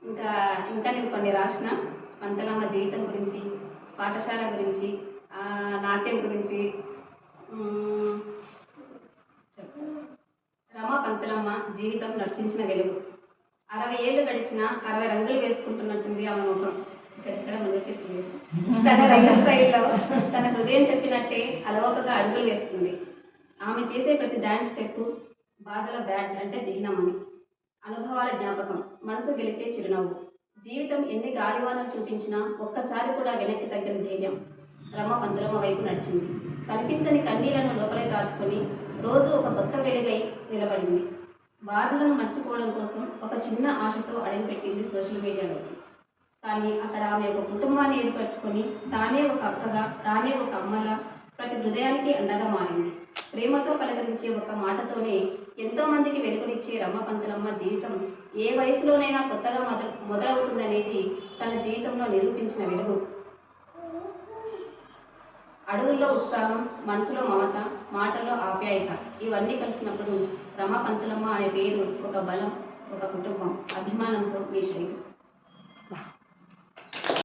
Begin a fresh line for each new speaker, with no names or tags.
ఇంకా ఇంకా నేను కొన్ని రాసిన పంతలమ్మ జీవితం గురించి, పాఠశాల గురించి, నాట్యం గురించి. రమ పంతులమ్మ జీవితం నడిపించిన వెలుగు. 60 ఏళ్ళు గడిచినా 60 రంగులు వేసుకుంటున్నట్టుంది ఆమె ముఖం. ఇక్కడ ముందు చెప్పింది తన రంగు స్టైల్లో తన హృదయం చెప్పినట్టే అలవోకగా అడుగులు వేస్తుంది. ఆమె చేసే ప్రతి డాన్స్ స్టెప్ బాధల బ్యాడ్జ్ అంటే చిహ్నమని, అనుభవాల జ్ఞాపకం, మనసు గెలిచే చిరునవ్వు. జీవితం ఎన్ని గాలివానలు చూపించినా ఒక్కసారి కూడా వెనక్కి తగ్గిన ధైర్యం రమ పంతులమ్మ వైపు నడిచింది. కనిపించని కన్నీళ్లను లోపలే దాచుకొని రోజు ఒక కొత్త వెలుగై నిలబడింది. బాధలను మర్చిపోవడం కోసం ఒక చిన్న ఆశతో అడుగుపెట్టింది సోషల్ మీడియాలోకి. కానీ అక్కడ ఆమె ఒక కుటుంబాన్ని ఏర్పరచుకొని తానే ఒక అక్కగా, తానే ఒక అమ్మలా ప్రతి హృదయానికి అండగా మారింది. ప్రేమతో పలకరించే ఒక మాటతోనే ఎంతో మందికి వెలుగునిచ్చే రమ పంతులమ్మ జీవితం ఏ వయసులోనైనా కొత్తగా మొదలవుతుందనేది తన జీవితంలో నిరూపించిన వెలుగు. అడుగుల్లో ఉత్సాహం, మనసులో మమత, మాటల్లో ఆప్యాయత ఇవన్నీ కలిసినప్పుడు రమ పంతులమ్మ అనే పేరు ఒక బలం, ఒక కుటుంబం, అభిమానంతో మీ శైలి.